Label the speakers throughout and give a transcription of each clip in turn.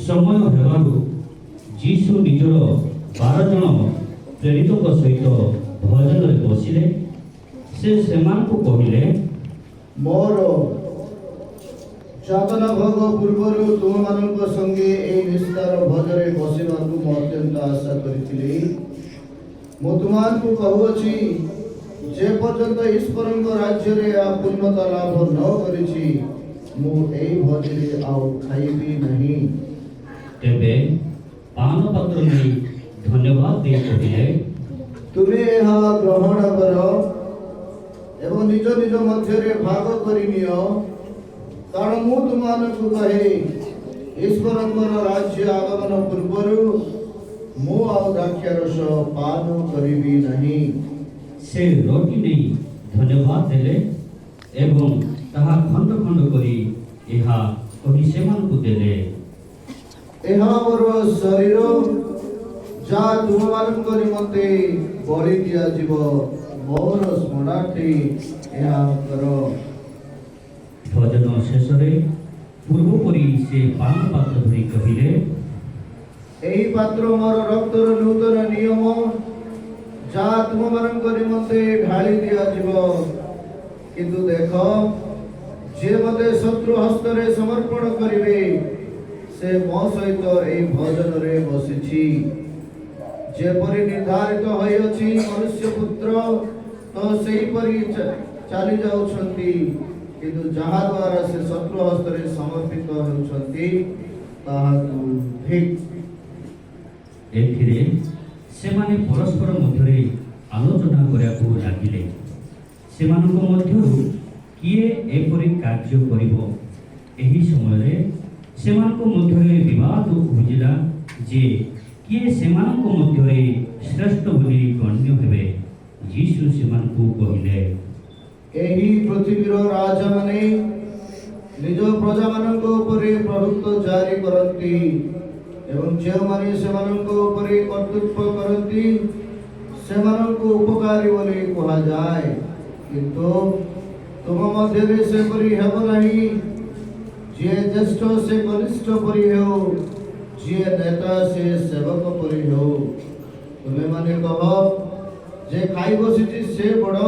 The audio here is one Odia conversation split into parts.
Speaker 1: ସମୟ ହେବାରୁ ଯୀଶୁ ନିଜର 12 ଜଣ ପ୍ରେରିତଙ୍କ ସହିତ ଭୋଜନରେ ବସିଲେ। ସେ ସେମାନଙ୍କୁ କହିଲେ,
Speaker 2: ମୋର ଯାତନା ଭୋଗ ପୂର୍ବରୁ ତୁମମାନଙ୍କ ସଙ୍ଗେ ଏହି ନିସ୍ତାର ଭୋଜରେ ବସିବାକୁ ମୁଁ ଅତ୍ୟନ୍ତ ଆଶା କରିଥିଲି। ମୁଁ ତୁମମାନଙ୍କୁ କହୁଅଛି, ଯେ ପର୍ଯ୍ୟନ୍ତ ଈଶ୍ୱରଙ୍କ ରାଜ୍ୟରେ ପୂର୍ଣ୍ଣତା ଲାଭ ନ କରିଛି, ମୁଁ ଏହି ଭୋଜରେ ଆଉ ଖାଇବି ନାହିଁ।
Speaker 1: ତେବେ ପାନ ପାତ୍ର ନେଇ ଧନ୍ୟବାଦ ଦେଇ କହିଲେ,
Speaker 2: ତୁମେ ଏହା ଗ୍ରହଣ କର ଏବଂ ନିଜ ନିଜ ମଧ୍ୟରେ ଭାଗ କରିନିଅ, କାରଣ ମୁଁ ତୁମମାନଙ୍କୁ କହେ, ଈଶ୍ୱରଙ୍କର ରାଜ୍ୟ ଆଗମନ ପୂର୍ବରୁ ମୁଁ ଆଉ ଦ୍ରାକ୍ଷାରସ ପାନ କରିବି ନାହିଁ।
Speaker 1: ସେ ରୋଟି ନେଇ ଧନ୍ୟବାଦ ଦେଲେ ଏବଂ ତାହା ଖଣ୍ଡ ଖଣ୍ଡ କରି ଏହା କହି ସେମାନଙ୍କୁ ଦେଲେ,
Speaker 2: ଏହା ମୋର ଶରୀର, ଯାହା ତୁମମାନଙ୍କ ନିମନ୍ତେ ବଳି ଦିଆଯିବ। ମୋର ସ୍ମରଣାର୍ଥେ ଏହା କର।
Speaker 1: ଭୋଜନ ଶେଷରେ ପୂର୍ବପରି ସେ ପାନ ପାତ୍ର ଧରି କହିଲେ,
Speaker 2: ଏହି ପାତ୍ର ମୋର ରକ୍ତର ନୂତନ ନିୟମ, ଯାହା ତୁମମାନଙ୍କ ନିମନ୍ତେ ଢାଳି ଦିଆଯିବ। କିନ୍ତୁ ଦେଖ, ଯିଏ ମୋତେ ଶତ୍ରୁ ହସ୍ତରେ ସମର୍ପଣ କରିବେ, ସେ ମୋ ସହିତ ଏହି ଭୋଜନରେ ବସିଛି। ଯେପରି ନିର୍ଦ୍ଧାରିତ ହୋଇଅଛି ମନୁଷ୍ୟ ପୁତ୍ର ତ ସେହିପରି ଚାଲି ଯାଉଛନ୍ତି, କିନ୍ତୁ ଯାହା ଦ୍ୱାରା ସେ ଶତ୍ରୁ ହସ୍ତରେ ସମର୍ପିତ ହେଉଛନ୍ତି ତାହାକୁ ଠିକ୍।
Speaker 1: ଏଥିରେ ସେମାନେ ପରସ୍ପର ମଧ୍ୟରେ ଆଲୋଚନା କରିବାକୁ ଲାଗିଲେ, ସେମାନଙ୍କ ମଧ୍ୟରୁ କିଏ ଏପରି କାର୍ଯ୍ୟ କରିବ। ଏହି ସମୟରେ ସେମାନଙ୍କ ମଧ୍ୟରେ ବିବାଦ ଉପୁଜିଲା ଯେ କିଏ ସେମାନଙ୍କ ମଧ୍ୟରେ ଶ୍ରେଷ୍ଠ ବୋଲି ଗଣ୍ୟ ହେବେ। ଯୀଶୁ ସେମାନଙ୍କୁ କହିଲେ,
Speaker 2: ଏହି ପୃଥିବୀର ରାଜାମାନେ ନିଜ ପ୍ରଜାମାନଙ୍କ ଉପରେ ପ୍ରଭୁତ୍ୱ ଜାରି କରନ୍ତି ଏବଂ ଯେଉଁମାନେ ସେମାନଙ୍କ ଉପରେ କର୍ତ୍ତୃତ୍ୱ କରନ୍ତି ସେମାନଙ୍କୁ ଉପକାରୀ ବୋଲି କୁହାଯାଏ। କିନ୍ତୁ ତୁମ ମଧ୍ୟରେ ସେପରି ହେବ ନାହିଁ। ଯିଏ ଜ୍ୟେଷ୍ଠ ସେ କନିଷ୍ଠ ପରି ହେଉ, ଯିଏ ନେତା ସେ ସେବକ ପରି ହେଉ। ତୁମେମାନେ କହ, ଯେ ଖାଇ ବସିଛି ସେ ବଡ଼,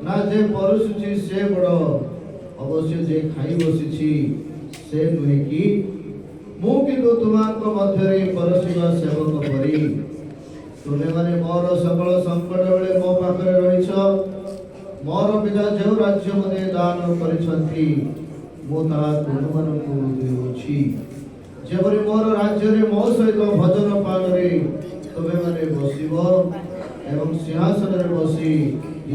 Speaker 2: ନା ଯେ ପରସୁଛି ସେ ବଡ଼? ଅବଶ୍ୟ ଯେ ଖାଇ ବସିଛି ସେ ନୁହେଁ କି? ମୁଁ କିନ୍ତୁ ତୁମମାନଙ୍କ ମଧ୍ୟରେ ପରସିବା ସେବକ ପରି। ତୁମେମାନେ ମୋର ସକଳ ସଙ୍କଟ ବେଳେ ମୋ ପାଖରେ ରହିଛ। ମୋର ପିତା ଯେଉଁ ରାଜ୍ୟ ମୋତେ ଦାନ କରିଛନ୍ତି, ମୁଁ ତାହା ତୁମମାନଙ୍କୁ ଦେଉଛି। ଯେପରି ମୋର ରାଜ୍ୟରେ ମୋ ସହିତ ଭୋଜନ ପାନରେ ତୁମେମାନେ ବସିବ ଏବଂ ସିଂହାସନରେ ବସି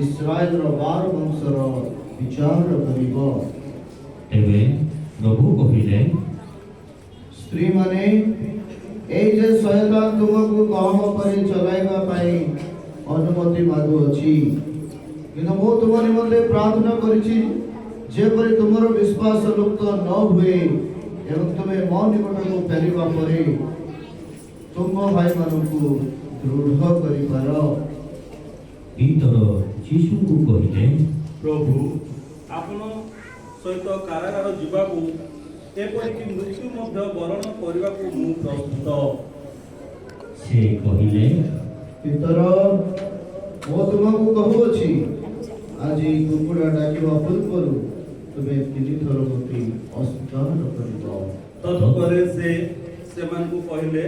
Speaker 2: ଇସ୍ରାଏଲର 12 ବଂଶର ବିଚାର କରିବ।
Speaker 1: ତେବେ ପ୍ରଭୁ କହିଲେ,
Speaker 2: ସ୍ତ୍ରୀମାନେ, এই যে শয়তান ତୁମକୁ ଗହମ ପରି ଚଲାଇବା ପାଇଁ ଅନୁମତି ମାଗୁଅଛି, କିନ୍ତୁ ମୁଁ ତୁମ ନିମନ୍ତେ ପ୍ରାର୍ଥନା କରିଛି, ଯେପରି ତୁମର ବିଶ୍ୱାସ ଲୁପ୍ତ ନ ହୁଏ ଏବଂ ତୁମେ ମୋ ନିକଟକୁ ଫେରିବା ପରେ ତୁମ ଭାଇମାନଙ୍କୁ ଦୃଢ଼ କରିପାର।
Speaker 1: ପିତର ଯୀଶୁଙ୍କୁ କହିଲେ,
Speaker 3: ପ୍ରଭୁ, ଆପଣ ସହିତ କାରାଗାର ଯିବାକୁ, ଏପରିକି ମୃତ୍ୟୁ ମଧ୍ୟ ବରଣ କରିବାକୁ ମୁଁ ପ୍ରସ୍ତୁତ।
Speaker 1: ସେ କହିଲେ,
Speaker 2: ପିତର, ମୁଁ ତୁମକୁ କହୁଅଛି, ଆଜି କୁକୁଡ଼ା ଡାକିବା ପୂର୍ବରୁ ତୁମେ 3 ଥର ମୋତେ ଅସ୍ୱୀକାର କରିବ।
Speaker 3: ତତ୍ପରେ ସେ ସେମାନଙ୍କୁ କହିଲେ,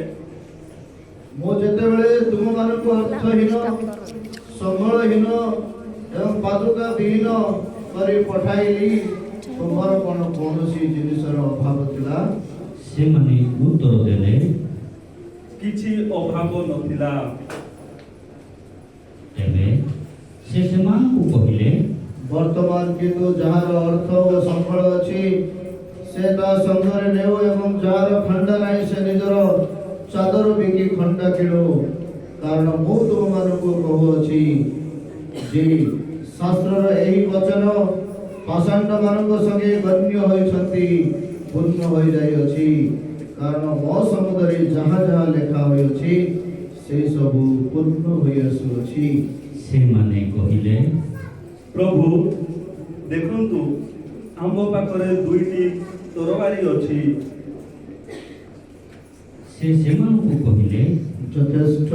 Speaker 2: ମୁଁ ଯେତେବେଳେ ତୁମମାନଙ୍କୁ ଅର୍ଥହୀନ, ସମ୍ବଳହୀନ ଏବଂ ପାଦୁକା ବିହୀନ କରି ପଠାଇଲି, ତୁମର କ'ଣ କୌଣସି ଜିନିଷର ଅଭାବ ଥିଲା?
Speaker 1: ସେମାନେ ଉତ୍ତର ଦେଲେ,
Speaker 3: କିଛି ଅଭାବ ନଥିଲା।
Speaker 1: ତେବେ ସେ ସେମାନଙ୍କୁ କହିଲେ,
Speaker 2: ବର୍ତ୍ତମାନ କିନ୍ତୁ ଯାହାର ଅର୍ଥ ଓ ସମ୍ବଳ ଅଛି ସେ ତା ସଙ୍ଗରେ ନେଉ ଏବଂ ଯାହାର ଖଣ୍ଡା ନାହିଁ ସେ ନିଜର ଚାଦର ବିକି ଖଣ୍ଡା କିଣୁ। କାରଣ ମୁଁ ତୁମମାନଙ୍କୁ କହୁଅଛି ଯେ ଶାସ୍ତ୍ରର ଏହି ବଚନ ପାଷଣ୍ଡମାନଙ୍କ ସଙ୍ଗେ ଗଣ୍ୟ ହୋଇଛନ୍ତି ପୂର୍ଣ୍ଣ ହୋଇଯାଇଅଛି। କାରଣ ମୋ ସମ୍ବନ୍ଧରେ ଯାହା ଯାହା ଲେଖା ହୋଇଅଛି ସେ ସବୁ ପୂର୍ଣ୍ଣ ହୋଇଆସୁଅଛି।
Speaker 1: ସେମାନେ କହିଲେ,
Speaker 3: ପ୍ରଭୁ, ଦେଖନ୍ତୁ, ଆମ ପାଖରେ 2ଟି ତରବାରୀ ଅଛି।
Speaker 1: ସେ ସେମାନଙ୍କୁ କହିଲେ,
Speaker 2: ଯଥେଷ୍ଟ।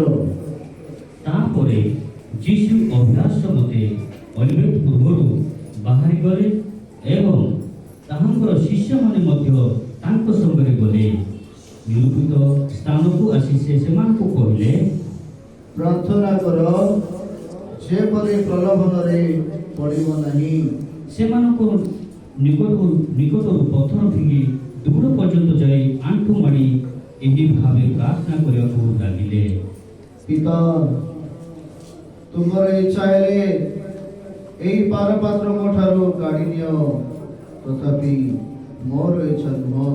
Speaker 1: ତାପରେ ଯୀଶୁ ଅଭ୍ୟାସ ମତେ ଅଲିଭେଟ ପୂର୍ବରୁ ବାହାରି ଗଲେ ଏବଂ ତାହାଙ୍କର ଶିଷ୍ୟମାନେ ମଧ୍ୟ ତାଙ୍କ ସଙ୍ଗରେ ଗଲେ। ନିରୂପିତ ସ୍ଥାନକୁ ଆସି ସେ ସେମାନଙ୍କୁ କହିଲେ,
Speaker 2: ପ୍ରାର୍ଥନା କର ଯେପରି ପ୍ରଲୋଭନରେ ପଡ଼ିବ ନାହିଁ।
Speaker 1: ସେମାନଙ୍କ ନିକଟରୁ ପଥର ଫିଙ୍ଗି ଦୂର ପର୍ଯ୍ୟନ୍ତ ଯାଇ ଆଣ୍ଠୁ ମାଡ଼ି ଏହି ଭାବେ ପ୍ରାର୍ଥନା କରିବାକୁ ଲାଗିଲେ।
Speaker 2: ପିତା, ତୁମର ଇଚ୍ଛା ହେଲେ ଏହି ପାରପାତ୍ର ମୋ ଠାରୁ କାଢ଼ି ନିଅ, ତଥାପି ମୋର ଇଚ୍ଛା ନୁହଁ,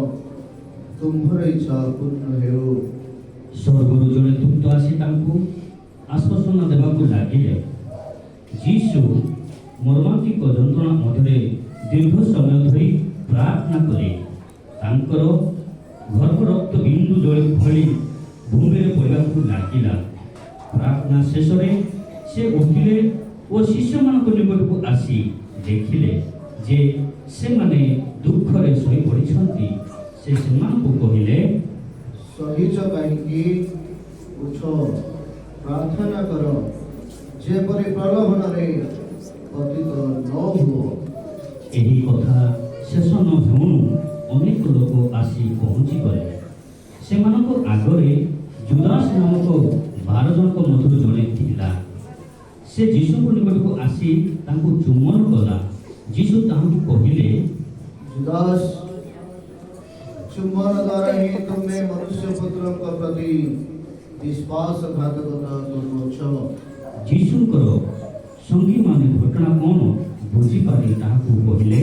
Speaker 2: ତୁମ୍ଭର ଇଚ୍ଛା ପୂର୍ଣ୍ଣ ହେଉ।
Speaker 1: ସ୍ୱର୍ଗରୁ ଜଣେ ଦୂତ ଆସି ତାଙ୍କୁ ଆଶ୍ୱାସନା ଦେବାକୁ ଲାଗିଲେ। ଯୀଶୁ ମର୍ମାନ୍ତିକ ଯନ୍ତ୍ରଣା ମଧ୍ୟରେ ଦୀର୍ଘ ସମୟ ଧରି ପ୍ରାର୍ଥନା କଲେ। ତାଙ୍କର ଗର୍ଭ ରକ୍ତ ବିନ୍ଦୁ ଜଳି ଭଳି ଭୂମିରେ ପଡ଼ିବାକୁ ଲାଗିଲା। ପ୍ରାର୍ଥନା ଶେଷରେ ସେ ଉଠିଲେ ଓ ଶିଷ୍ୟମାନଙ୍କ ନିକଟକୁ ଆସି ଦେଖିଲେ ଯେ ସେମାନେ ଦୁଃଖରେ ଶୋଇପଡ଼ିଛନ୍ତି। ସେ ସେମାନଙ୍କୁ କହିଲେ,
Speaker 2: ସହିଛ କାହିଁକି? ଉଠ, ପ୍ରାର୍ଥନା କର ଯେପରି ପ୍ରଲୋଭନରେ ପତିତ ନ ହୁଅ।
Speaker 1: ଏହି କଥା ଶେଷ ନ ହେଉଣୁ ଅନେକ ଲୋକ ଆସି ପହଞ୍ଚିଗଲେ। ସେମାନଙ୍କ ଆଗରେ ଜୁଦାସ ନାମକ 12 ଜଣଙ୍କ ମଧ୍ୟରୁ ଜଣେ ଥିଲା। ସେ ଯୀଶୁଙ୍କ ନିକଟକୁ ଆସି ତାଙ୍କୁ ଚୁମ୍ବନ କଲା। ଯୀଶୁ ତାହାଙ୍କୁ କହିଲେ,
Speaker 2: जुदास, चुम्बन द्वारा ही तुमने मनुष्य पुत्रଙ୍କ ପ୍ରତି ବିଶ୍ୱାସଘାତକତା କରୁଅଛ।
Speaker 1: ଯୀଶୁଙ୍କର ସଙ୍ଗୀମାନେ ଘଟଣା କ'ଣ ବୁଝିପାରି ତାହାକୁ କହିଲେ,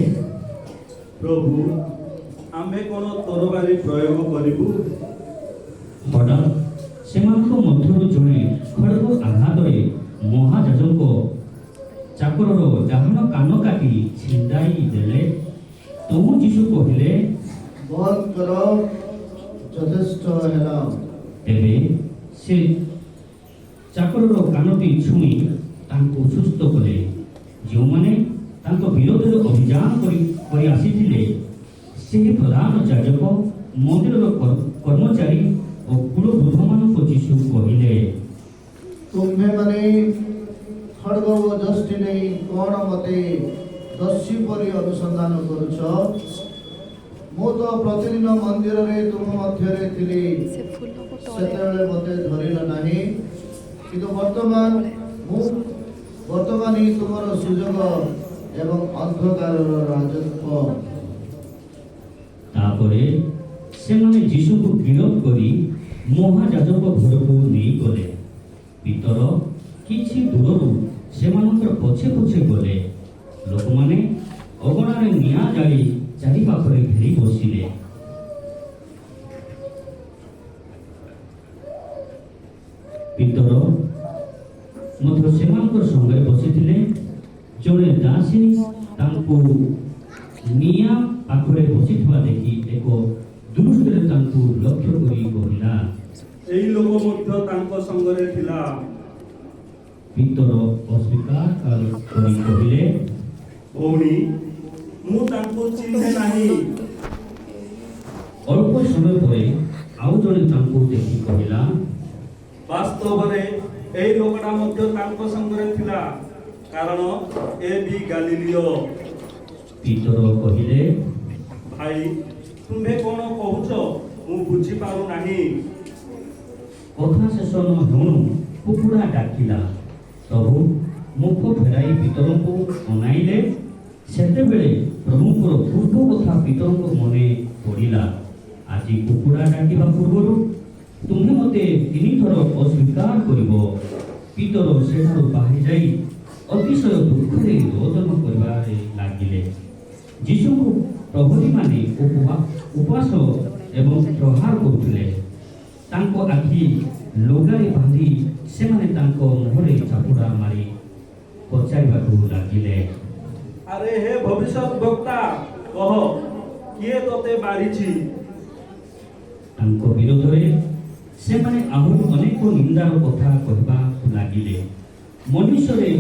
Speaker 3: ପ୍ରଭୁ, ଆମ୍ଭେ କ'ଣ ତରବାରୀ ପ୍ରୟୋଗ କରିବୁ?
Speaker 1: ହଠାତ୍ ସେମାନଙ୍କ ମଧ୍ୟରୁ ଜଣେ ଖଡ଼ଗ ଆଘାତରେ ମହାଯାଜକଙ୍କ ଚାକରର ଡାହାଣ କାନ କାଟି ଛିଣ୍ଡାଇ ଦେଲେ। ତହୁ ଯୀଶୁ କହିଲେ,
Speaker 2: ବନ୍ଦ କର, ଯଥେଷ୍ଟ ହେଲା।
Speaker 1: ତେବେ ସେ ଚାକରର କାନଟି ଛୁଇଁ ତାଙ୍କୁ ସୁସ୍ଥ କଲେ। ଯେଉଁମାନେ ତାଙ୍କ ବିରୋଧରେ ଅଭିଯାନ କରି ଆସିଥିଲେ ସେହି ପ୍ରଧାନ ଯାଜକ, ମନ୍ଦିରର କର୍ମଚାରୀ ଓ କୁଳବୃଦ୍ଧମାନଙ୍କୁ ଯୀଶୁ କହିଲେ,
Speaker 2: ତୁମ୍ଭେମାନେ ଖଡ଼ଗ ଓ ଯଷ୍ଟି ନେଇ କ'ଣ ମୋତେ ଦସ୍ୟୁ ପରି ଅନୁସନ୍ଧାନ କରୁଛ? ମୁଁ ତ ପ୍ରତିଦିନ ମନ୍ଦିରରେ ତୁମ ମଧ୍ୟରେ ଥିଲି, ସେତେବେଳେ ମୋତେ ଧରିଲ ନାହିଁ, କିନ୍ତୁ ବର୍ତ୍ତମାନ ହିଁ ତୁମର ସୁଯୋଗ ଏବଂ ଅନ୍ଧକାରର ରାଜତ୍ୱ।
Speaker 1: ତାପରେ ସେମାନେ ଯୀଶୁକୁ ଗିରଫ କରି ମହାଯାଜକ ଘରକୁ ନେଇଗଲେ। ପିତର କିଛି ଦୂରରୁ ସେମାନଙ୍କର ପଛେ ପଛେ ଗଲେ। ଲୋକମାନେ ଅଗଣାରେ ନିଆଁ ଜାଳି ଚାରି ପାଖରେ ଘେରି ବସିଲେ। ପିତର ମଧ୍ୟ ସେମାନଙ୍କର ସଙ୍ଗରେ ବସିଥିଲେ। ଜଣେ ଦାସୀ ତାଙ୍କୁ ନିଆଁ ପାଖରେ ବସିଥିବା ଦେଖି ଏକ ଦୃଷ୍ଟିରେ ତାଙ୍କୁ ଲକ୍ଷ୍ୟ କରି କହିଲା,
Speaker 3: ଏହି ଲୋକ ମଧ୍ୟ ତାଙ୍କ ସଙ୍ଗରେ ଥିଲା।
Speaker 1: ପିତର ଅସ୍ୱୀକାର କରି କହିଲେ,
Speaker 3: ଭଉଣୀ, ମୁଁ ତାଙ୍କୁ ଚିହ୍ନେ ନାହିଁ।
Speaker 1: ଅଳ୍ପ ସମୟ ପରେ ଆଉ ଜଣେ ତାଙ୍କୁ ଦେଖି କହିଲା,
Speaker 3: ବାସ୍ତବରେ ଏହି ଲୋକଟା ମଧ୍ୟ ତାଙ୍କ ସଙ୍ଗରେ ଥିଲା, କାରଣ ଏ ବି ଗାଲିଲିୟ।
Speaker 1: ପିତର କହିଲେ,
Speaker 3: ଭାଇ, ତୁମ୍ଭେ କ'ଣ କହୁଛ ମୁଁ ବୁଝିପାରୁନାହିଁ।
Speaker 1: କଥା ଶେଷ ନ ହେଉଣୁ କୁକୁଡ଼ା ଡାକିଲା। ପ୍ରଭୁ ମୁଖ ଫେରାଇ ପିତରଙ୍କୁ ଅନାଇଲେ। ସେତେବେଳେ ପ୍ରଭୁଙ୍କର ପୂର୍ବ କଥା ପିତରଙ୍କ ମନେ ପଡ଼ିଲା। ଆଜି କୁକୁଡ଼ା ଡାକିବା ପୂର୍ବରୁ ତୁମେ ମୋତେ 3 ଥର ଅସ୍ୱୀକାର କରିବ। ପିତର ସେଠାରୁ ବାହାରି ଯାଇ ଅତିଶୟ ଦୁଃଖରେ ରୋଦନ କରିବାରେ ଲାଗିଲେ। ଯୀଶୁଙ୍କୁ ପ୍ରହରୀମାନେ ଉପବାସ ଏବଂ ପ୍ରହାର କରୁଥିଲେ। ତାଙ୍କ ଆଖି ଲଗାରେ ବାନ୍ଧି ସେମାନେ ତାଙ୍କ ମୁହଁରେ ଚାପୁଡ଼ା ମାରି ପଚାରିବାକୁ ଲାଗିଲେ,
Speaker 3: ଆରେ ହେ ଭବିଷ୍ୟତ ବକ୍ତା, କହ, କିଏ ତୋତେ ବାରିଛି?
Speaker 1: ତାଙ୍କ ବିରୋଧରେ ସେମାନେ ଆହୁରି ଅନେକ ନିନ୍ଦାର କଥା କହିବାକୁ ଲାଗିଲେ। ମନୁଷ୍ୟରେ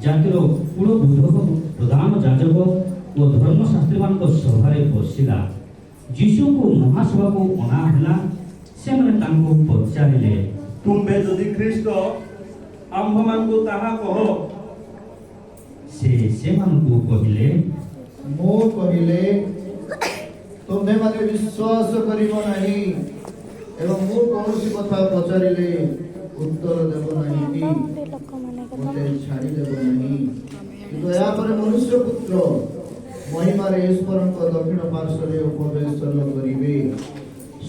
Speaker 1: ଜାତିର କୁଳବୃଦ୍ଧ, ପ୍ରଧାନ ଯାଜକ ଓ ଧର୍ମଶାସ୍ତ୍ରୀମାନଙ୍କ ସଭାରେ ବସିଲା। ଯୀଶୁଙ୍କୁ ମହାସଭାକୁ ଅଣା ହେଲା। ସେମାନେ ତାଙ୍କୁ ପଚାରିଲେ,
Speaker 3: ତୁମ୍ଭେ ଯଦି ଖ୍ରୀଷ୍ଟ ଆମ୍ଭମାନଙ୍କୁ ତାହା କହ।
Speaker 1: ସେ ସେମାନଙ୍କୁ କହିଲେ,
Speaker 2: ମୁଁ କହିଲେ ତୁମ୍ଭେମାନେ ବିଶ୍ୱାସ କରିବ ନାହିଁ ଏବଂ ମୁଁ କୌଣସି କଥା ପଚାରିଲେ ଉତ୍ତର ଦେବ ନାହିଁ କି ମୋତେ ଛାଡ଼ିଦେବ ନାହିଁ। କିନ୍ତୁ ଏହାପରେ ମନୁଷ୍ୟ ପୁତ୍ର ମହିମାରେ ଈଶ୍ୱରଙ୍କ ଦକ୍ଷିଣ ପାର୍ଶ୍ୱରେ ଉପବେଶନ କରିବେ।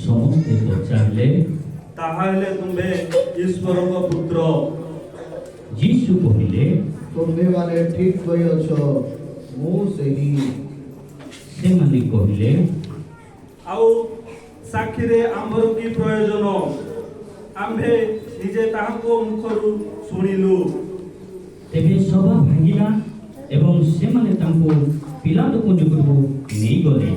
Speaker 1: ସମସ୍ତେ ପଚାରିଲେ।
Speaker 3: ତାହା ହେଲେ ତୁମ୍ଭେ ଈଶ୍ୱରଙ୍କ ପୁତ୍ର।
Speaker 1: ଯୀଶୁ କହିଲେ,
Speaker 2: ତୁମ୍ଭେମାନେ ଠିକ୍ କହିଅଛ, ମୁଁ ସେହି।
Speaker 1: ସେମାନେ କହିଲେ,
Speaker 3: ଆଉ ସାକ୍ଷୀରେ ଆମ୍ଭର କି ପ୍ରୟୋଜନ? ଆମ୍ଭେ ନିଜେ ତାହାଙ୍କ ମୁଖରୁ ଶୁଣିଲୁ।
Speaker 1: ତେବେ ସଭା ଭାଙ୍ଗିଲା ଏବଂ ସେମାନେ ତାଙ୍କୁ ପିଲାତଙ୍କ ନିକଟକୁ ନେଇଗଲେ।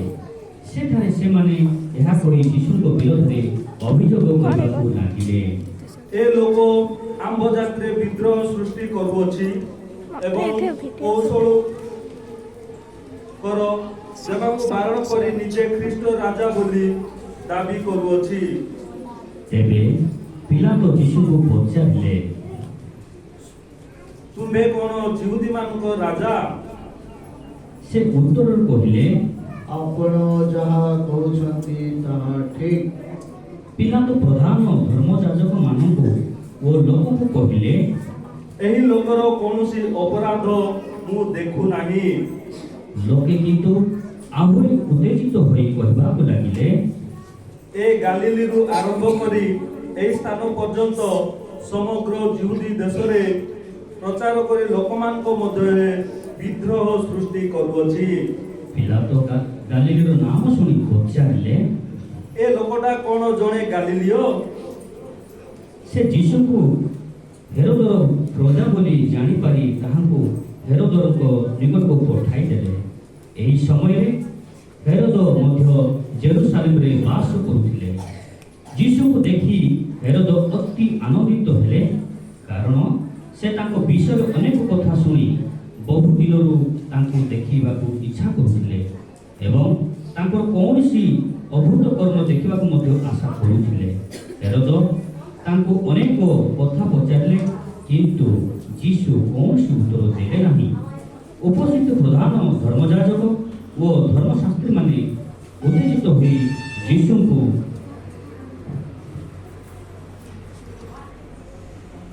Speaker 1: ସେଠାରେ ସେମାନେ ଏହା କହି ଯୀଶୁଙ୍କ ବିରୋଧରେ ଅଭିଯୋଗ କରିବାକୁ ଲାଗିଲେ।
Speaker 3: ଏ ଲୋକ ଆମ୍ଭ ଜାତିରେ ବିଦ୍ରୋହ ସୃଷ୍ଟି କରୁଅଛି ଏବଂ କୌଶଳ କର ଦେବାକୁ ବାରଣ କରି ନିଜେ ଖ୍ରୀଷ୍ଟ ରାଜା ବୋଲି ଦାବି କରୁଅଛି।
Speaker 1: ତେବେ ପିଲାତ ଯୀଶୁଙ୍କୁ ପଚାରିଲେ,
Speaker 3: ତୁମ୍ଭେ କଣ ଯିହୁଦୀମାନଙ୍କ ରାଜା?
Speaker 1: ସେ ଉତ୍ତରରେ କହିଲେ,
Speaker 2: ଆପଣ ଯାହା କହୁଛନ୍ତି ତାହା ଠିକ୍।
Speaker 1: ପିଲାତ ପ୍ରଧାନ ଧର୍ମଯାଜକମାନଙ୍କୁ ଓ ଲୋକଙ୍କୁ କହିଲେ,
Speaker 3: ଏହି ଲୋକର କୌଣସି ଅପରାଧ ମୁଁ ଦେଖୁ ନାହିଁ।
Speaker 1: ଲୋକେ କିନ୍ତୁ ଆହୁରି ଉତ୍ତେଜିତ ହୋଇ କହିବାକୁ ଲାଗିଲେ,
Speaker 3: ଏ ଗାଲିଲୀରୁ ଆରମ୍ଭ କରି ଏହି ସ୍ଥାନ ପର୍ଯ୍ୟନ୍ତ ସମଗ୍ର ଯିହୁଦୀ ଦେଶରେ ପ୍ରଚାର କରି ଲୋକମାନଙ୍କ ମଧ୍ୟରେ ବିଦ୍ରୋହ ସୃଷ୍ଟି କରୁଅଛି।
Speaker 1: ପିଲାତ ଗାଲିଲୀର ନାମ ଶୁଣି ପଚାରିଲେ,
Speaker 3: ଏ ଲୋକଟା କଣ ଜଣେ ଗାଲିଲୀୟ?
Speaker 1: ସେ ଯୀଶୁଙ୍କୁ ହେରୋଦର ପ୍ରଜା ବୋଲି ଜାଣିପାରି ତାହାଙ୍କୁ ହେରୋଦରଙ୍କ ନିକଟକୁ ପଠାଇଦେଲେ। ଏହି ସମୟରେ ହେରୋଦ ମଧ୍ୟ ଜେରୁସାଲେମରେ ବାସ କରୁଥିଲେ। ଯୀଶୁଙ୍କୁ ଦେଖି ହେରୋଦ ଅତି ଆନନ୍ଦିତ ହେଲେ, କାରଣ ସେ ତାଙ୍କ ବିଷୟରେ ଅନେକ କଥା ଶୁଣି ବହୁ ଦିନରୁ ତାଙ୍କୁ ଦେଖିବାକୁ ଇଚ୍ଛା କରୁଥିଲେ ଏବଂ ତାଙ୍କର କୌଣସି ଅଭୂତ କର୍ମ ଦେଖିବାକୁ ମଧ୍ୟ ଆଶା କରୁଥିଲେ। ହେରୋଦ ତାଙ୍କୁ ଅନେକ କଥା ପଚାରିଲେ, କିନ୍ତୁ ଯୀଶୁ କୌଣସି ଉତ୍ତର ଦେଲେ ନାହିଁ। ଉପସ୍ଥିତ ପ୍ରଧାନ ଧର୍ମଯାଜକ ଓ ଧର୍ମଶାସ୍ତ୍ରୀମାନେ ଉତ୍ତେଜିତ ହୋଇ ଯୀଶୁଙ୍କୁ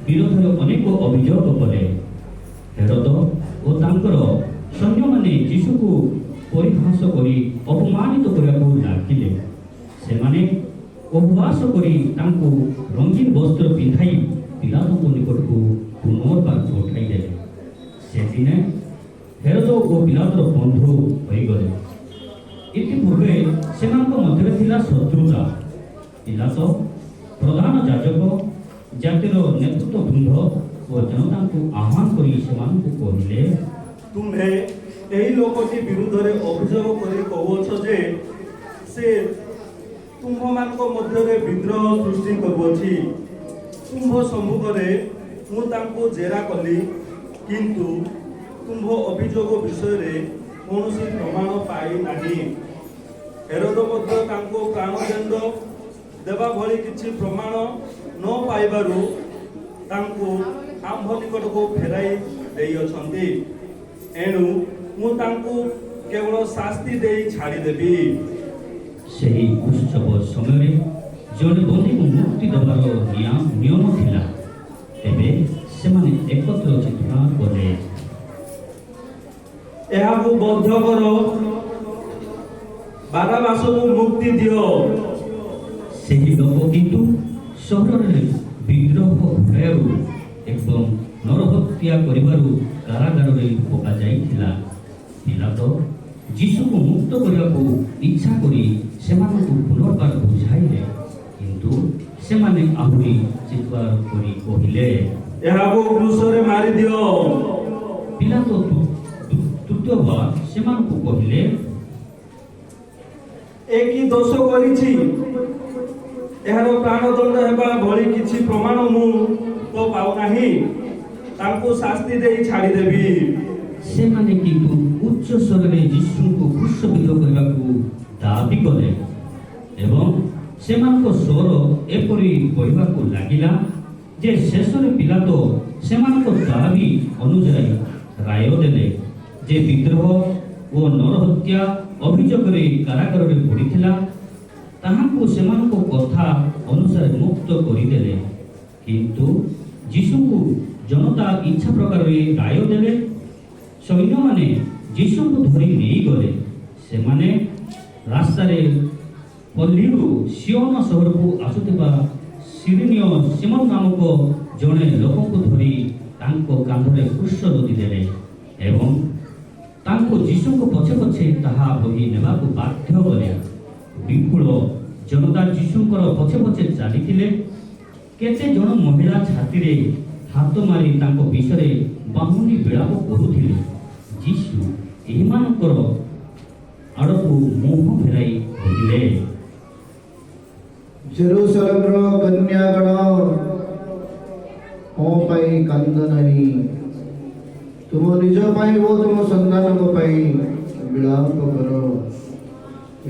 Speaker 1: ବିରୋଧରେ ଅନେକ ଅଭିଯୋଗ କଲେ। ହେରୋଦ ଓ ତାଙ୍କର ସୈନ୍ୟମାନେ ଯୀଶୁକୁ ପରିହାସ କରି ଅପମାନିତ କରିବାକୁ ଲାଗିଲେ। ସେମାନେ ଉପବାସ କରି ତାଙ୍କୁ ରଙ୍ଗୀନ ବସ୍ତ୍ର ପିନ୍ଧାଇ ପିଲାତଙ୍କ ନିକଟକୁ ପୁନର୍ବାର ପଠାଇଦେଲେ। ସେଦିନେ ହେରୋଦ ଓ ପିଲାତର ବନ୍ଧୁ ହୋଇଗଲେ। ଇତିପୂର୍ବେ ସେମାନଙ୍କ ମଧ୍ୟରେ ଥିଲା ଶତ୍ରୁତା। ପିଲାତ ପ୍ରଧାନ ଯାଜକ, ଜାତିର ନେତୃତ୍ୱ ବୃନ୍ଦ ଓ ଜନତାଙ୍କୁ ଆହ୍ୱାନ କରି ସେମାନଙ୍କୁ କହିଲେ,
Speaker 3: ତୁମ୍ଭେ ଏହି ଲୋକଟି ବିରୁଦ୍ଧରେ ଅଭିଯୋଗ କରି କହୁଅଛ ଯେ ସେ ତୁମ୍ଭମାନଙ୍କ ମଧ୍ୟରେ ବିଦ୍ରୋହ ସୃଷ୍ଟି କରୁଅଛି। ତୁମ୍ଭ ସମ୍ମୁଖରେ ମୁଁ ତାଙ୍କୁ ଜେରା କଲି, କିନ୍ତୁ ତୁମ୍ଭ ଅଭିଯୋଗ ବିଷୟରେ କୌଣସି ପ୍ରମାଣ ପାଇ ନାହିଁ। ହେରୋଦ ମଧ୍ୟ ତାଙ୍କୁ ପ୍ରାଣଦଣ୍ଡ ଦେବା ଭଳି କିଛି ପ୍ରମାଣ ନ ପାଇବାରୁ ତାଙ୍କୁ ଆମ୍ଭ ନିକଟକୁ ଫେରାଇ ଦେଇଅଛନ୍ତି। ଏଣୁ ମୁଁ ତାଙ୍କୁ କେବଳ ଶାସ୍ତି ଦେଇ ଛାଡ଼ିଦେବି।
Speaker 1: ସେହି ଉତ୍ସବ ସମୟରେ ଜଣେ ବନ୍ଦୀକୁ ମୁକ୍ତି ଦେବାର ନିୟମ ଥିଲା। ତେବେ ସେମାନେ ଏକତ୍ର ଚିନ୍ତା କଲେ,
Speaker 3: ଏହାକୁ ବଦ୍ଧ କର, ବାରାବାସକୁ ମୁକ୍ତି ଦିଅ।
Speaker 1: ସେହି ଲୋକ କିନ୍ତୁ ସହରରେ ବିଦ୍ରୋହ ଘଟାଇବାରୁ ଏବଂ ନରହତ୍ୟା କରିବାରୁ କାରାଗାରରେ ପକାଯାଇଥିଲା। ପିଲାତ ଯୀଶୁକୁ ମୁକ୍ତ କରିବାକୁ ଇଚ୍ଛା କରି ସେମାନଙ୍କୁ ପୁନର୍ବାର ବୁଝାଇଲେ, କିନ୍ତୁ ସେମାନେ ଆହୁରି ଚିତ୍କାର କରି କହିଲେ,
Speaker 3: ଏହାକୁ କ୍ରୁଶରେ ମାରିଦିଅ।
Speaker 1: ପିଲାତ ତୃତୀୟବାର ସେମାନଙ୍କୁ କହିଲେ,
Speaker 3: ଏ କି ଦୋଷ କରିଛି? ଏହାର ପ୍ରାଣଦଣ୍ଡ ହେବା ଭଳି କିଛି ପ୍ରମାଣ ମୁଁ ତ ପାଉନାହିଁ। ତାଙ୍କୁ ଶାସ୍ତି ଦେଇ ଛାଡ଼ିଦେବି।
Speaker 1: ସେମାନେ କିନ୍ତୁ ଉଚ୍ଚ ସ୍ୱରରେ ଯୀଶୁଙ୍କୁ କ୍ରୁଶବିଦ୍ଧ କରିବାକୁ ଦାବି କଲେ ଏବଂ ସେମାନଙ୍କ ସ୍ୱର ଏପରି କହିବାକୁ ଲାଗିଲା ଯେ ଶେଷରେ ପିଲାତ ସେମାନଙ୍କ ଦାବି ଅନୁଯାୟୀ ରାୟ ଦେଲେ ଯେ ବିଦ୍ରୋହ ଓ ନରହତ୍ୟା ଅଭିଯୋଗରେ କାରାଗାରରେ ପଡ଼ିଥିଲା ତାହାଙ୍କୁ ସେମାନଙ୍କ କଥା ଅନୁସାରେ ମୁକ୍ତ କରିଦେଲେ। କିନ୍ତୁ ଯୀଶୁଙ୍କୁ ଜନତା ଇଚ୍ଛା ପ୍ରକାରରେ ରାୟ ଦେଲେ। ସୈନ୍ୟମାନେ ଯୀଶୁଙ୍କୁ ଧରି ନେଇଗଲେ। ସେମାନେ ରାସ୍ତାରେ ପଲ୍ଲୀରୁ ସିଓନ ସହରକୁ ଆସୁଥିବା ସିରିନୀୟ ସିମୋନ ନାମକ ଜଣେ ଲୋକଙ୍କୁ ଧରି ତାଙ୍କ କାନ୍ଧରେ କୃଷ୍ଣ ଲଦି ଦେଲେ ଏବଂ ତାଙ୍କୁ ଯୀଶୁଙ୍କ ପଛେ ପଛେ ତାହା ବହି ନେବାକୁ ବାଧ୍ୟ କଲେ। ବିପୁଳ ଜନତା ଯୀଶୁଙ୍କର ପଛେ ପଛେ ଚାଲିଥିଲେ। କେତେ ଜଣ ମହିଳା ଛାତିରେ ହାତ ମାରି ତାଙ୍କ ବିଷୟରେ ବାହୁନି ବିଳାପ କରୁଥିଲେ। ଯୀଶୁ ଏହିମାନଙ୍କର ଆଡ଼କୁ ମୁହଁ ଫେରାଇ କହିଲେ,
Speaker 2: ଜେରୁସାଲେମର କନ୍ୟାଗଣ ମୋ ପାଇଁ କାନ୍ଦ ନାହିଁ, ତୁମ ନିଜ ପାଇଁ ଓ ତୁମ ସନ୍ତାନଙ୍କ ପାଇଁ ବିଳାପ କର।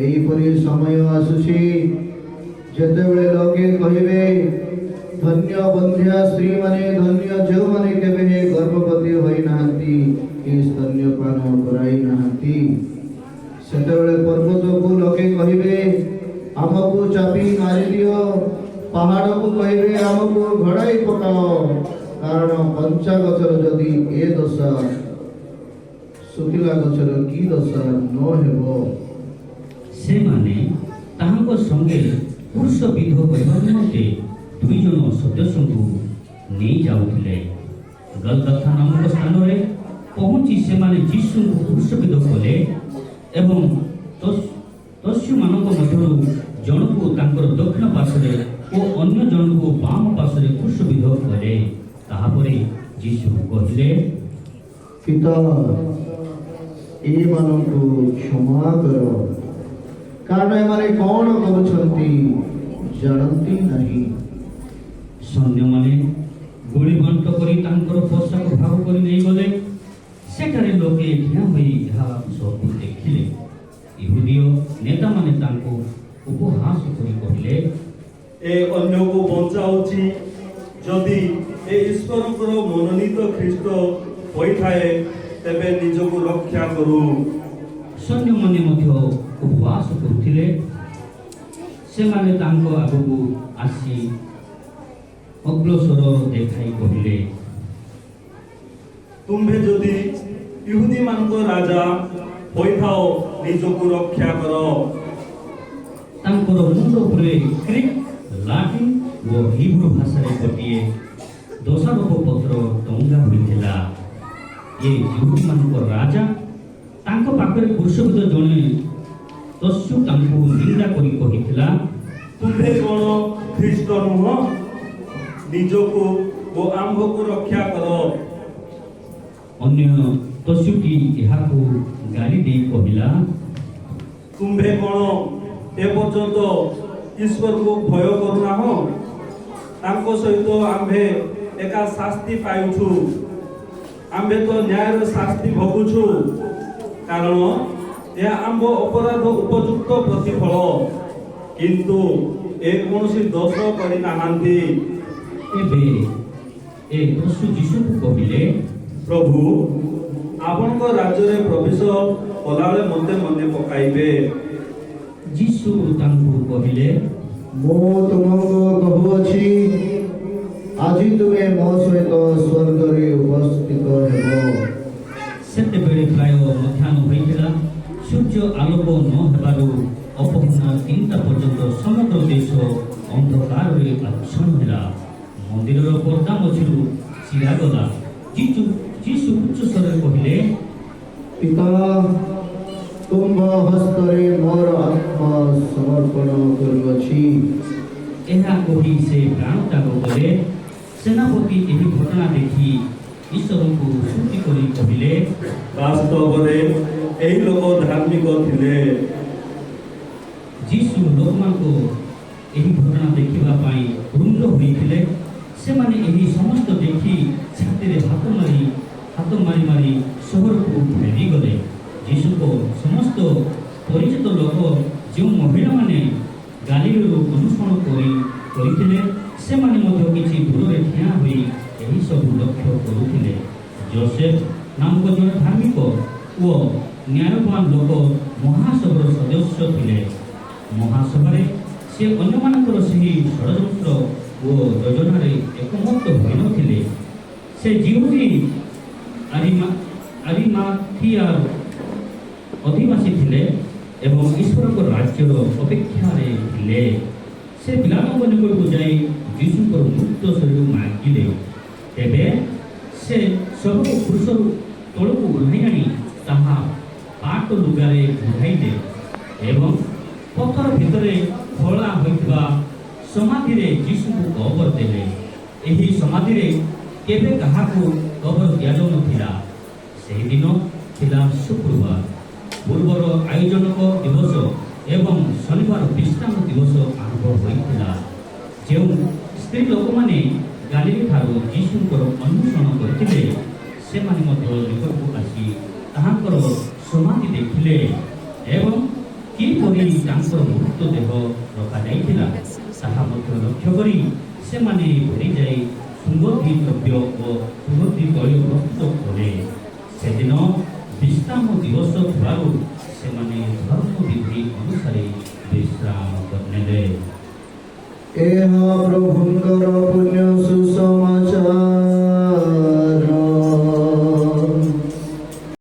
Speaker 2: ଏହିପରି ସମୟ ଆସୁଛି ଯେତେବେଳେ ଲୋକେ କହିବେ, ଧନ୍ୟ ବନ୍ଧ୍ୟା ସ୍ତ୍ରୀମାନେ, ଧନ୍ୟ ଯେଉଁମାନେ କେବେ ଗର୍ଭବତୀ ହୋଇନାହାନ୍ତି କି ସ୍ତନ୍ୟପାନ କରାଇ ନାହାନ୍ତି। ସେତେବେଳେ ପର୍ବତକୁ ଲୋକେ କହିବେ, ଆମକୁ ଚାପି ମାରିଦିଅ, ପାହାଡ଼କୁ କହିବେ, ଆମକୁ ଘୋଡ଼ାଇ ପକାଅ। କାରଣ କଞ୍ଚା ଗଛର ଯଦି ଏ ଦଶା, ଶୁଖିଲା ଗଛର କି ଦଶା ନ ହେବ।
Speaker 1: ସେମାନେ ତାହାଙ୍କ ସଙ୍ଗେ ପୁରୁଷ ବିଧ କରିବା ନିମନ୍ତେ 2 ଜଣ ସଦସ୍ୟଙ୍କୁ ନେଇ ଯାଉଥିଲେ। ଗଲଗଥା ନାମକ ସ୍ଥାନରେ ପହଞ୍ଚି ସେମାନେ ଯୀଶୁଙ୍କୁ ପୁରୁଷ ବିଧ କଲେ ଏବଂ ଦସ୍ୟୁମାନଙ୍କ ମଧ୍ୟରୁ ଜଣକୁ ତାଙ୍କର ଦକ୍ଷିଣ ପାର୍ଶ୍ୱରେ ଓ ଅନ୍ୟ ଜଣକୁ ବାମ ପାର୍ଶ୍ୱରେ ପୁରୁଷ ବିଧ କଲେ। ତାହାପରେ ଯୀଶୁ କହିଲେ,
Speaker 2: ପିତା, ଏମାନଙ୍କୁ କ୍ଷମା କର, କାରଣ ଏମାନେ କ'ଣ କରୁଛନ୍ତି ଜାଣନ୍ତି ନାହିଁ।
Speaker 1: ସୈନ୍ୟମାନେ ଗୁଳି ବଣ୍ଟ କରି ତାଙ୍କର ପୋଷାକ ଭାଗ କରି ନେଇଗଲେ। ସେଠାରେ ଲୋକେ ଠିଆ ହୋଇ ଏହା ସବୁ ଦେଖିଲେ। ଇହୁଦୀୟ ନେତାମାନେ ତାଙ୍କୁ ଉପହାସ କରି କହିଲେ,
Speaker 3: ଏ ଅନ୍ୟକୁ ବଞ୍ଚାଉଛି, ଯଦି ଏ ଈଶ୍ୱରଙ୍କର ମନୋନୀତ ଖ୍ରୀଷ୍ଟ ହୋଇଥାଏ ତେବେ ନିଜକୁ ରକ୍ଷା କରୁ।
Speaker 1: ସୈନ୍ୟମାନେ ମଧ୍ୟ ଉପବାସ କରୁଥିଲେ। ସେମାନେ ତାଙ୍କ ଆଗକୁ ଆସି ଅଗ୍ରସର ଦେଖାଇ କହିଲେ,
Speaker 3: ତୁମ୍ଭେ ଯଦି ଇହୁଦୀମାନଙ୍କ ରାଜା ହୋଇଥାଅ ନିଜକୁ ରକ୍ଷା କର।
Speaker 1: ତାଙ୍କର ମୁଣ୍ଡ ଉପରେ ଗ୍ରୀକ୍, ଲାଟିନ୍ ଓ ହିବ୍ରୁ ଭାଷାରେ ଗୋଟିଏ ଦୋଷାରୋପ ପତ୍ର ଟଙ୍ଗା ହୋଇଥିଲା। ଏ ଇହୁଦୀମାନଙ୍କ ରାଜା ତାଙ୍କ ପାଖରେ ପୁରୁଷବିଦ ଜଣେ ଦସ୍ୟୁ ତାଙ୍କୁ ନିନ୍ଦା କରି କହିଥିଲା,
Speaker 3: ତୁମ୍ଭେ କ'ଣ ଖ୍ରୀଷ୍ଟ ନୁହଁ? ନିଜକୁ ଓ ଆମ୍ଭକୁ ରକ୍ଷା କର।
Speaker 1: ଅନ୍ୟ ଦସ୍ୟୁଟି ଏହାକୁ ଗାଳି ଦେଇ କହିଲା,
Speaker 3: ତୁମ୍ଭେ କ'ଣ ଏପର୍ଯ୍ୟନ୍ତ ଈଶ୍ୱରକୁ ଭୟ କରୁନାହଁ? ତାଙ୍କ ସହିତ ଆମ୍ଭେ ଏକା ଶାସ୍ତି ପାଉଛୁ। ଆମ୍ଭେ ତ ନ୍ୟାୟର ଶାସ୍ତି ଭୋଗୁଛୁ, କାରଣ ଏହା ଆମ୍ଭ ଅପରାଧ ଉପଯୁକ୍ତ ପ୍ରତିଫଳ। କିନ୍ତୁ ଏ କୌଣସି ଦୋଷ କରିନାହାନ୍ତି।
Speaker 1: ଏବେ ଏ ଦସ୍ୟୁ ଯୀଶୁଙ୍କୁ କହିଲେ,
Speaker 3: ପ୍ରଭୁ, ଆପଣଙ୍କ ରାଜ୍ୟରେ ପ୍ରବେଶ କଲାବେଳେ ମୋତେ ମନେ ପକାଇବେ।
Speaker 1: ଯୀଶୁ ତାଙ୍କୁ କହିଲେ,
Speaker 2: ମୁଁ ତୁମକୁ କହୁଅଛି, ଆଜି ତୁମେ ମୋ ସହିତ ସ୍ୱର୍ଗରେ ଉପସ୍ଥିତ ହେବ।
Speaker 1: ସେତେବେଳେ ପ୍ରାୟ ମଧ୍ୟାହ୍ନ ହୋଇଥିଲା। ସୂର୍ଯ୍ୟ ଆଲୋକ ନ ହେବାରୁ ଅପରାହ୍ନ 3ଟା ପର୍ଯ୍ୟନ୍ତ ସମଗ୍ର ଦେଶ ଅନ୍ଧକାରରେ ଆଚ୍ଛନ୍ନ ହେଲା। ମନ୍ଦିରର ପର୍ଦ୍ଦା ମଝିରୁ ଚିରାଗଲା। ଯୀଶୁ ଉଚ୍ଚ ସ୍ୱରରେ କହିଲେ,
Speaker 2: ପିତା, ତୁମ ହସ୍ତରେ ମୋର ଆତ୍ମା ସମର୍ପଣ କରୁଅଛି।
Speaker 1: ଏହା କହି ସେ ପ୍ରାଣ ତ୍ୟାଗ କଲେ। ସେନାପତି ଏହି ଘଟଣା ଦେଖି ଈଶ୍ୱରଙ୍କୁ ସ୍ତୁତି କରି କହିଲେ,
Speaker 3: ବାସ୍ତବରେ ଏହି ଲୋକ ଧାର୍ମିକ ଥିଲେ।
Speaker 1: ଯୀଶୁ ଲୋକମାନଙ୍କୁ ଏହି ଘଟଣା ଦେଖିବା ପାଇଁ ରୁଣ୍ଡ ହୋଇଥିଲେ। ସେମାନେ ଏହି ସମସ୍ତ ଦେଖି ଛାତିରେ ହାତ ମାରି ମାରି ସହରକୁ ଫେରିଗଲେ। ଯୀଶୁଙ୍କ ସମସ୍ତ ପରିଚିତ ଲୋକ ଯେଉଁ ମହିଳାମାନେ ଗାଲିଲରୁ ଅନୁସରଣ କରିଥିଲେ ସେମାନେ ମଧ୍ୟ କିଛି ଦୂରରେ ଠିଆ ହୋଇ ଏହି ସବୁ ଲକ୍ଷ୍ୟ କରୁଥିଲେ। ଯୋସେଫ ନାମକ ଜଣେ ଧାର୍ମିକ ଓ ନ୍ୟାୟବାନ ଲୋକ ମହାସଭାର ସଦସ୍ୟ ଥିଲେ। ମହାସଭାରେ ସେ ଅନ୍ୟମାନଙ୍କର ସେହି ଷଡ଼ଯନ୍ତ୍ର ଓ ଯୋଜନାରେ ଏକମତ ହୋଇନଥିଲେ। ସେ ଜିହୁଦୀ ଆରିମାଥିଆର ଅଧିବାସୀ ଥିଲେ ଏବଂ ଈଶ୍ୱରଙ୍କ ରାଜ୍ୟର ଅପେକ୍ଷାରେ ଥିଲେ। ସେ ପିଲାମାନଙ୍କ ନିକଟକୁ ଯାଇ ଯୀଶୁଙ୍କର ମୃତ ଶରୀର ମାଗିଲେ। ତେବେ ସେ ସବୁକୁ ପୁରୁଷରୁ ତଳକୁ ଓହ୍ଲାଇ ଆଣି ତାହା ପାଟ ଲୁଗାରେ ଘୋଡ଼ାଇଲେ ଏବଂ ପଥର ଭିତରେ ଖୋଳା ହୋଇଥିବା ସମାଧିରେ ଯୀଶୁଙ୍କୁ କବର ଦେଲେ। ଏହି ସମାଧିରେ କେବେ କାହାକୁ କବର ଦିଆଯାଉନଥିଲା। ସେହିଦିନ ଥିଲା ଶୁକ୍ରବାର। ପୂର୍ବର ଆୟୋଜନକ ଦିବସ ଏବଂ ଶନିବାର ବିଶ୍ରାମ ଦିବସ ଆରମ୍ଭ ହୋଇଥିଲା। ଯେଉଁ ସ୍ତ୍ରୀ ଲୋକମାନେ ଗାଲିଲି ଠାରୁ ଯୀଶୁଙ୍କର ଅନ୍ୱେଷଣ କରିଥିଲେ ସେମାନେ ମଧ୍ୟ ନିକଟକୁ ଆସି ତାହାଙ୍କର ସମାଧି ଦେଖିଲେ ଏବଂ କିପରି ତାଙ୍କର ମୃତଦେହ ରଖାଯାଇଥିଲା ତାହା ମଧ୍ୟ ଲକ୍ଷ୍ୟ କରି ସେମାନେ ଭରିଯାଇ ସୁଗନ୍ଧି ଦ୍ରବ୍ୟ ଓ ସୁଗନ୍ଧି ତୈଳ ପ୍ରସ୍ତୁତ କଲେ। ସେଦିନ ବିଶ୍ରାମ ଦିବସ ଥିବାରୁ ସେମାନେ ଧର୍ମବିଧି ଅନୁସାରେ ବିଶ୍ରାମ ନେଲେ।
Speaker 2: ଏହା ପ୍ରଭୁଙ୍କର ପୁଣ୍ୟ ସୁସମାଚାର।